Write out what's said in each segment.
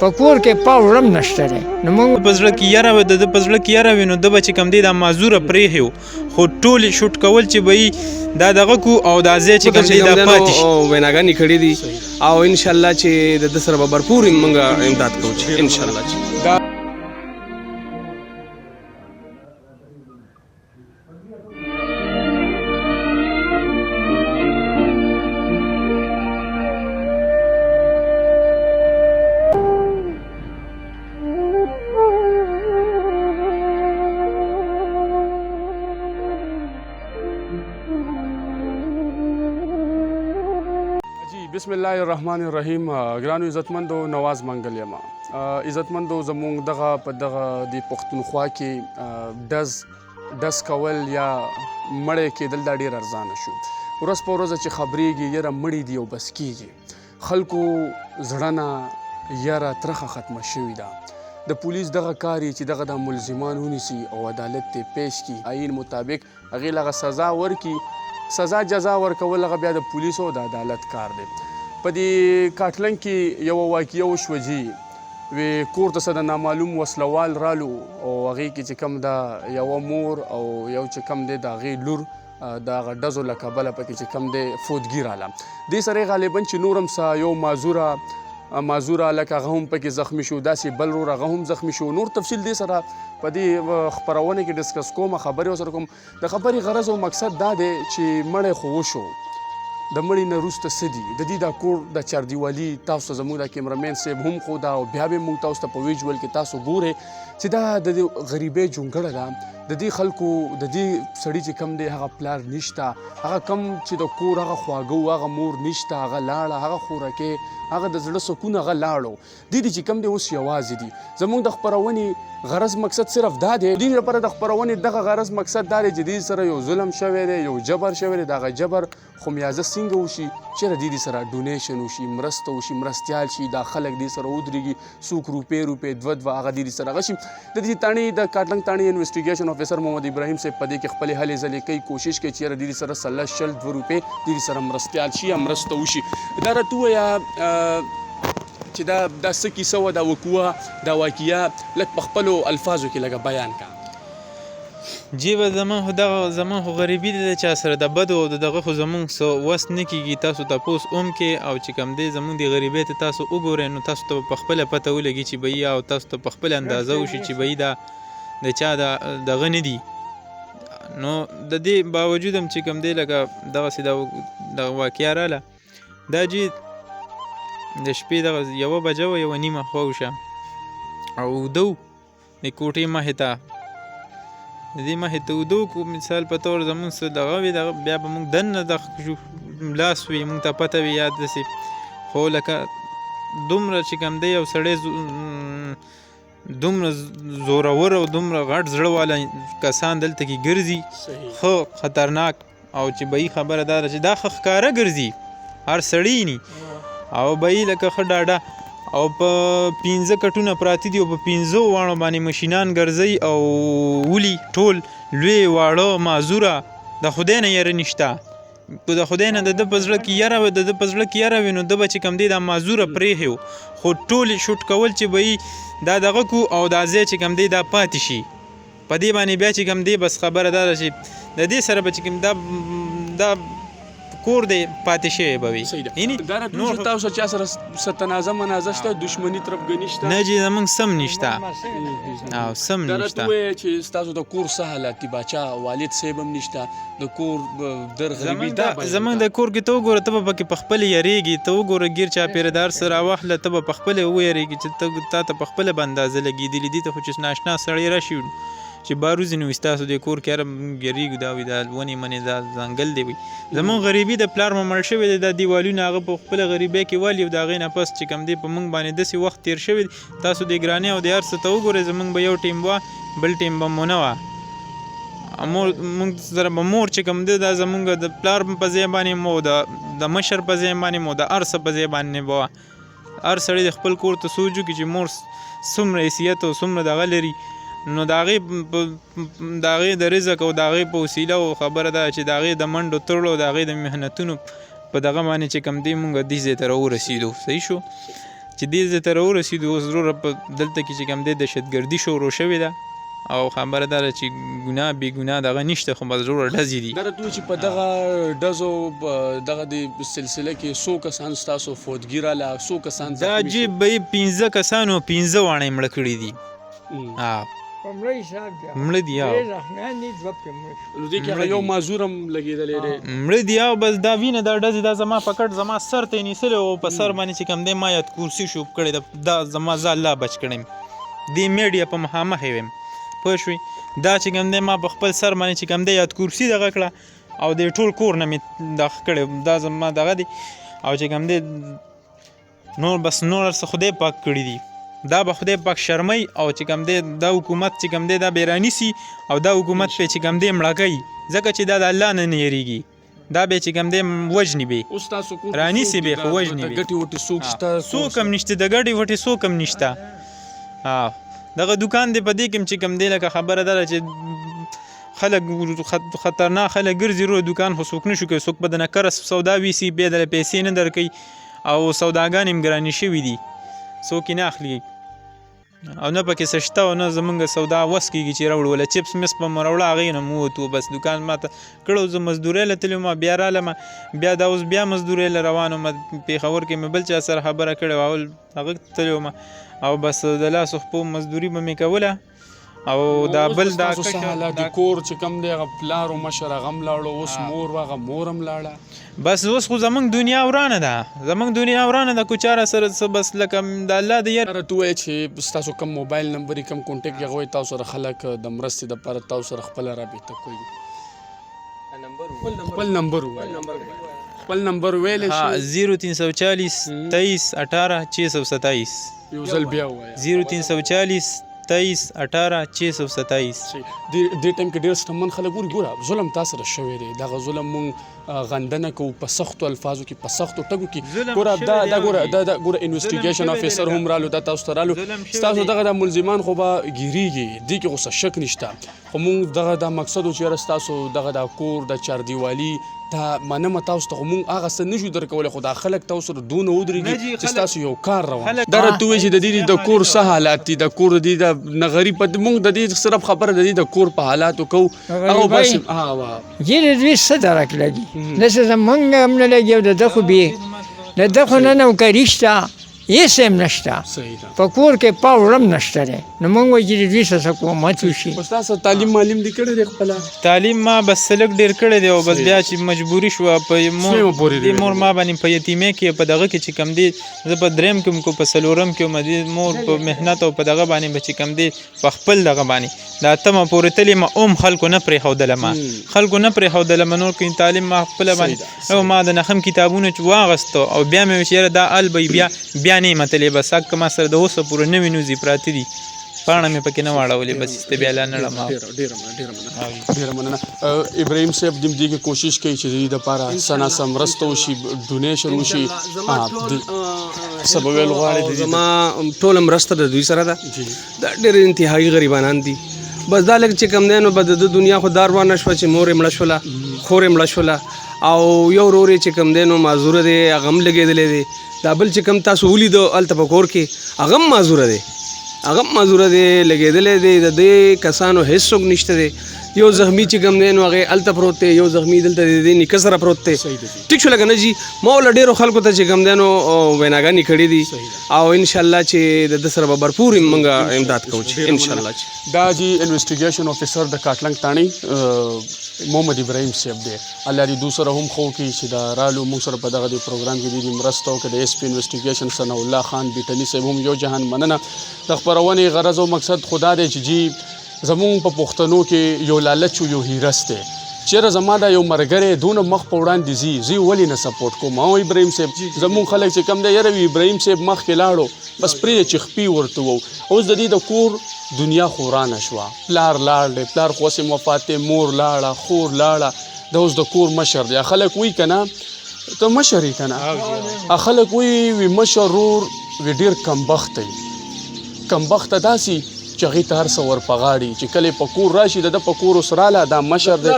په کور کې پاوړ هم نشته دی نو موږ په زړه کې یاره وي د ده په زړه کې یاره وي نو ده به چې کوم دی دا معذوره پرېښی و خو ټول شوټ کول چې به یې دا دغه کو او دا ځای چې کوم دی دا پاتې شي ویناګانې کړي دي او انشاءالله چې د ده سره به بھرپور موږ امداد کوو چې انشاءالله چې بسم الله الرحمن الرحیم. ګرانو عزتمندو نواز منګل یم. عزتمندو زموږ دغه په دغه د پښتونخوا کې ډز کول یا مړی کېدل دا ډېر ارزانه شو. ورځ په ورځ چې خبرېږي یاره مړي دي او بس کېږي. خلکو زړه نه یاره ترخه ختمه شوې ده. د پولیس دغه کار چې دغه د ملزمان ونیسي او عدالت ته پیش کړي آیین مطابق هغې لغه سزا ورکړي. سزا جزا ورکول هغه بیا د پولیسو د عدالت کار دی. په دې کاټلنګ کې یوه واقعه وشوه جي وی کور ته څه د نامعلوم وسلوال رالو او هغې کې چې کوم دا یوه مور او یو چې کوم دی د هغې لور د هغه ډزو له کبله پکې چې کوم دی فوتګي راله. دې سره یې غالبا چې نور هم څه یو معذوره هلک هغه هم پکې زخمي شو، داسې بل ورور هغه هم زخمي شو. نور تفصیل دې سره په دې خپرونه کې ډسکس کوم، خبرې ورسره کوم. د خبرې غرض او مقصد دا دی چې مړی خو وشو، د مړي نه وروسته څه دي د دې دا کور د چاردیوالي تاسو ته زموږ د کیمرامین صاحب هم ښوده او بیا به موږ تاسو ته په ویجوال کې تاسو ګورئ چې دا د دې غریبۍ جونګړه ده. د دې خلکو د دې سړي چې کم دی هغه پلار نشته، هغه کم چې د کور هغه خواږه و هغه مور نشته، هغه لاړه، هغه خورکې، هغه د زړه سکون هغه لاړو. دې چې کم دی اوس یوازې دي. زموږ د خپرونې غرض مقصد صرف دا دی، دې لپاره د خپرونې دغه غرض مقصد دا دی چې دې سره یو ظلم شوی دی، یو جبر شوی دی. د هغه جبر خمیازه څنګه وشي، چېرې دې سره ډونیشن وشي، مرسته وشي، مرستیال شي، دا خلک دې سره ودرېږي، څوک روپۍ دوه هغه دې سره هغه شي. د دې تاڼې د کاټلنګ تاڼې انویسټیګیشن افیسر محمد ابراهیم صاحب په دې کې خپلې هلې ځلې کوي، کوشش کوي چې یاره دې سره سل شل 2 روپۍ دې سره مرستیال شي یا مرسته وشي. دا راته ووایه چې دا څه کیسه وه، دا وقوعه، دا واقعه لږ په خپلو الفاظو کې لږه بیان کړه. جی به زمون خو غریبي دی چا سره د بدو او دغه خو زمونږ څه وس نه کېږي. تاسو تپوس هم کې او چې کوم دی زمونږ د غریبۍ ته تاسو وګورئ نو تاسو ته په خپله پته ولګي چې به او تاسو ته په خپله اندازه وشي چې به دا د چا دغه نه دي. نو د دې باوجود هم چې کوم دی لکه دغسې دغه واقعه راله دا جي د شپې دغه 1 بجه وه 1:30 خوا وشه او اوده و د کوټې مخې ته د دې مخې ته اوده و. مثال په طور زمونږ څه دغه وي بیا به موږ دننه دغه شو لاس وي موږ ته پته وي یا داسې. خو لکه دومره چې کوم دی یو سړی دومره زورور او دومره غټ زړه والا کسان دلته کې ګرځي خو خطرناک او چې به خبره دا ده چې دا ښه ښکاره ګرځي هر سړی ني او به یې لکه ښه ډاډه او په 15 کټونه پراته دي او په 15 واړو باندې مشینان ګرځي او ولي ټول لوی واړه معذوره د خدای نه یره نشته. د خدای نه د ده په زړه کې یره وي، د ده په زړه کې یره وي نو ده به چې کوم دی دا معذوره پرېښی و خو ټول شوټ کول چې به یې دا دغه کو او دا ځای چې کوم دی دا پاتې شي. په دې باندې بیا چې کوم دی بس خبره دا ده چې د دې سره به چې کوم دا کور دی پاتې شوی به وي. دا راته وشو تاسو چا سره څه تنازع منازع شته، دښمني ترفګني شته؟ نه جي زمونږ سم نشته او سم دا نشته. راته ووایه چې ستاسو د کور څه حالت دي، باچا والد صاحب هم نشته، د کور در غریبي زمونږ د کور کې ته وګوره ته به پکې په خپله یریږي، ته وګوره ګیر چاپېردار سره راواخله ته به په خپله ویریږي چې تا ته په خپله به اندازه لګېدلي دي. ته خو چې ناشنا سړی راشي چې باروزي نو ستاسو د کور کې هره ګریږو دا وي دا ونې منې دا ځنګل دی وي. زمونږ غریبي د پلار مو مړ شوی دی، دا دیوالونه هغه په خپله غریبۍ کې والي او د هغې نه پس چې کوم دی په موږ باندې داسې وخت تېر شوی دی. تاسو د ګرانۍ او د هر څه ته وګورئ، زمونږ به یو ټیم وه بل ټیم به مو نه وه. موږ سره به مور چې کوم دی دا زمونږ د پلار په ځای باندې مو د مشر په ځای باندې مو د هر څه په ځای باندې به وه. هر سړی د خپل کور ته سوچ وکړي چې مور څومره حیثیت او څومره دغه لري نو د هغې د رزق او د هغې په وسیله او خبره ده چې د هغې د منډو تړلو د هغې د محنتونو په دغه باندې چې کوم دی مونږ دې ځای ته راورسېدو. صحیح شو چې دې ځای ته راورسېدو اوس وروره په دلته کې چې کوم دی دهشتګردي شروع شوې ده او خبره دا ده چې ګناه بې ګناه دغه نشته خو بس وروره ډزې دي دا راته وایي چې په دغه ډزو دغه د سلسله کې څو کسان ستاسو فوتګي راله څو کسان دا زخمي جیب به یې 15 کسانو 15 واڼې مړه کړي دي په مړه حساب بیا مړه دي ډېر زخمیان دي دوه پرې مړه شول. نو دې کې هغه یو معذور هم لګېدلی دی مړه دي او بس دا وینه دا ډزې دا زما په کټ زما سر ته یې نیسلی او په سر باندې چې کوم دی ما یاد کورسي شوب کړی ده دا زما زه الله بچ کړی دې میډیا په مخامخ یې ویم پوه شوې دا چې کوم دی ما په خپل سر باندې چې کوم دی یاد کورسي دغه کړه او د ټول کور نه مې دغه کړی دا زما دغه دی او چې کوم دی نور بس نور څه خدای پاک کړي دي دا به خدای پاک شرمي او چې کوم دی دا حکومت چې کوم دی دا بیرانی سي او دا حکومت په چې کوم دی مړه کوي ځکه چې دا د الله نه نه یریږي دا به چې کوم دی وژني به اوس تاسو کور رانیسي به خو وژني د به ګټې وټې څوک شته څوک هم نشته د ګډې وټې څوک هم نشته دغه دکان دی په دې کې چې کوم دی لکه خبره ده چې خلک خطرناک خلک ګرځي رو دکان خو څوک نشو کوي څوک به د نکرس سودا ویسي بیا د پیسې نه درکوي او سوداګانې هم ګرانې شوي دي څوک یې نه اخلي او نه پکې څه شته او نه زمونږ سودا وس کېږي چې راوړو ولا چپس مس به مو راوړه هغې نه مو ووتو بس دکان ماته کړو زه مزدورۍ له تللی وم بیا رالم بیا دا اوس بیا مزدورۍ له روان وم پېښور کې مې بل چا سره خبره کړې وه اول هغه تللی وم او بس د لاسو خپو مزدوري به مې کوله او دا بل دا د کور چې کوم دی هغه پلار او مشر هغه هم لاړو اوس مور وه هغه مور هم لاړه بس اوس خو زمونږ دنیا ورانه ده زمونږ دنیا ورانه ده کوچاره سره څه بس لکه د الله د یار راته ووایه چې ستاسو کوم موبایل نمبر کوم کونټیکټ هغه وایي تاسو سره خلک د مرستې دپاره تاسو سره خپله رابطه کوي خپل نمبر ووایه خپل نمبر ویلی شي 0340 23 18 627 یو ځل بیا ووایه 0340 23 18 627 دې ټایم کې ډېر شتمن خلک ګوره ظلم تا سره شوی دی دغه ظلم مونږ غندنه کوو په سختو الفاظو کې په سختو ټکو کې ګوره دا ګوره انویسټیګیشن افیسر هم رالو دا تاسو ته رالو ستاسو دغه د ملزمان خو به ګیریږي دې کې خو څه شک نشته خو مونږ دغه دا مقصد و چې یاره ستاسو دغه دا کور د چاردیوالي دا منمه تاسو ته خو مونږ هغه څه نشو درکولی خو دا خلک تاسو سره دونه ودرېږي چې ستاسو یو کار روان دا راته ووایي چې د دې د کور څه حالات دي د کور د دې د نغري په مونږ د دې صرف خبره د دې د کور په حالاتو کوو هغه بس یې د دوی څه درک لګي داسې زمونږ هم نه لګي او د ده خو بې د ده خو نه نوکري شته هېڅ هم نشته په کور کې پاوړ هم نشته دی نو مونږ وایو چې د دوی څه حکومت وشي خو ستاسو تعلیم معلم دې کړی دی خپله تعلیم ما بس سلک ډېر کړی دی او بس بیا چې مجبوري شوه په دې مور ما باندې په یتیمۍ کې په دغه کې چې کم دی زه په دریم کې کو په څلورم کې وم دې مور په محنت او په دغه باندې به چې کم دی په خپل دغه باندې د اتمه پورې تلې ما خلکو نه پرېښودله ما خلکو نه پرېښودله ما نور کوم تعلیم ما خپله باندې او ما د نخم کتابونه چې واغسته او بیا مې ویل چې یاره دا ال به بیا نه متلې بس حق ما سره د اوسه پورې نوي نوزي پراته دي پاڼه مې پکې نه واړولې بس ایسته بیا لا نړم ډېره مننه ابراهیم صاحب دې کې کوشش کوي چې د دې دپاره څه ناڅه مرسته وشي ډونیشن وشي څه به ویل غواړې زما ټوله مرسته د دوی سره ده دا ډېر انتهایي غریبانان دي بس دا لږ چې کم دی نو به د دنیا خو دار وانه شوه چې مور یې مړه شوله خور یې مړه شوله او یو ورور یې چې کم دی نو معذوره دی هغه هم لګېدلی دی دا بل چې کم تاسو ولیدو هلته په کور کې هغه هم معذوره دی لګېدلی دی د دې کسانو هېڅ څوک نشته دی یو زخمی چې کم دی نو هغې هلته پروت دی یو زخمی دلته د دې نیکه سره پروت دی ټیک شو لکه نه جي ما وله ډېرو خلکو ته چې کم دی نو ویناګانې کړي دي او انشاءالله چې د ده سره به بھرپور موږ امداد کوو چې انشاءالله دا جی انویسټیګیشن افیسر د کاټلنګ تاڼۍ محمد ابراهیم صاحب دی الله دې دو سره هم ښه وکړي چې دا رالو موږ سره په دغه پروګرام کې دې مرسته وکړه د ایس پي انویسټیګیشن ثناء الله خان بیټني صاحب هم یو جهان مننه د خپرونې غرض او مقصد خدا دی چې جی زمونږ په پښتنو کې یو لالچ یو هیرس دی چېرې زما دا یو ملګری دونه مخ په وړاندې ځي زه یې ولې نه سپورټ کوم او ابراهیم صاحب زمونږ خلک چې کم دی یاره وي ابراهیم صاحب مخکې لاړو بس پرېږده چې خپې ورته وو اوس د دې د کور دنیا خو ورانه شوه پلار لاړ دی پلار خو اوس یې وفات دی مور لاړه خور لاړه دا اوس د کور مشر دی خلک وایي که نه ته مشر یې که نه خلک وایي مشر ورور وي ډېر کمبخته وي کمبخته داسې چې هغې ته هر څه ور په غاړي چې کله په کور راشي د ده په کور اوس راله دا مشر دی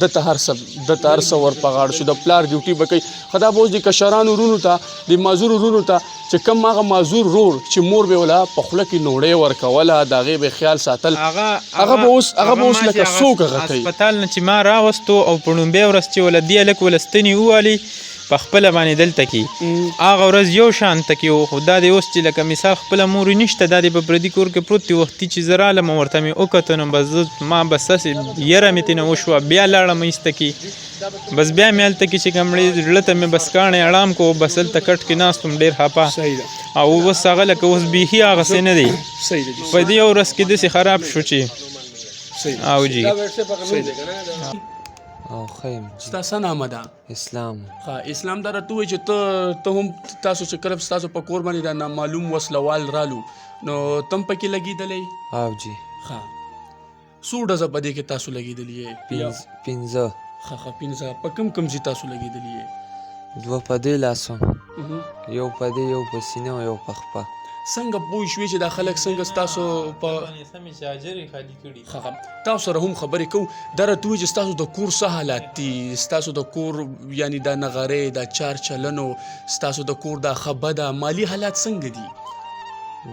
ده ته هر څه ور په غاړه شو د پلار ډیوټي به کوي خدا به اوس د کشرانو ورونو ته د معذور ورونو ته چې کم هغه معذور رور چې مور به ولا په خوله کې نوړۍ ورکوله د هغې به خیال ساتل هغه به اوس لکه څوک هغه کوي. هسپتال نه چې ما راوستو او په لومبۍ ورځ چې وله دې هلک وله ستنې ووالي په خپله باندې دلته کې هغه ورځ یو شانته کې و، خو دا دی اوس چې لکه مثال خپله مور یې نشته، دا دی په پردي کور کې پروت دی. وختي چې زه رالم ورته مې وکتل نو بس ما بس هسې یره مې ترېنه وشوه، بیا لاړم ایسته کې، بس بیا مې هلته کې چې کوم زړه ته مې بس کاڼی اړام کو، بس هلته کټ کې ناست وم ډېر خفه. او اوس هغه لکه اوس بیخي هغسې نه دی، په دې یو ورځ کې داسې خراب شو چې او جی او خیم ستا څه نامه ده؟ اسلام. ښه اسلام دا راته ووایي چې ته هم تاسو چې کله ستاسو په کور باندې دا نامعلوم وسلوال رالو نو تم پکې لګېدلی؟ او جی ښه څو ډزه په دې کې تاسو لګېدلي یې؟ پنځه. ښه پنځه. په کوم ځای تاسو لګېدلي یې؟ دوه په دې لاسو، یو په دې، یو په سینه او یو په خپه. څنګه پوه شوې چې دا خلک څنګه ستاسو په تاسو سره هم خبرې کوو؟ دا راته وایي چې ستاسو د کور څه حالات دي، ستاسو د کور یعنې دا نغرۍ دا چار چلنو ستاسو د کور دا ښه بده مالي حالات څنګه دي؟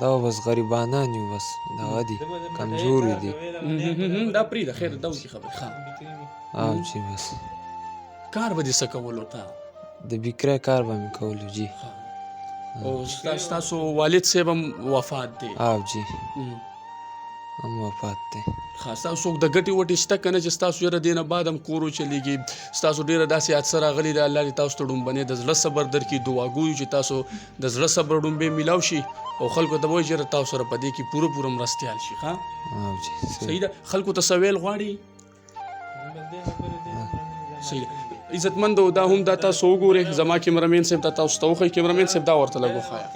دا بس غریبانان یو، بس دغه دي کمزوري دي. دا پرېږده خیر دا اوس خبرې. ښه او جی بس کار به دې څه کولو ته؟ د بیکری کار به مې کولو جی. او ستاسو والد صاحب هم وفات دی؟ او جی هم وفات دی. ښه ستاسو څوک د ګټې وټې شته که نه چې ستاسو یاره دې نه بعد هم کور وچلېږي؟ ستاسو ډېره داسې حادثه راغلې ده، الله دې تاسو ته ډومبنې د زړه صبر درکړي. دعا ګویو چې تاسو د زړه صبر ډومبې میلاو شي او خلکو ته به وایي چې تاسو سره په دې کې پوره مرستیال شي. ښه او جی صحیح ده. خلکو ته سویل غواړي؟ صحیح ده. عزتمندو دا هم دا تاسو وګورئ، زما کیمرامین صاحب ته تاسو ته وښایي. کیمرامین صاحب دا ورته لږ وښایه.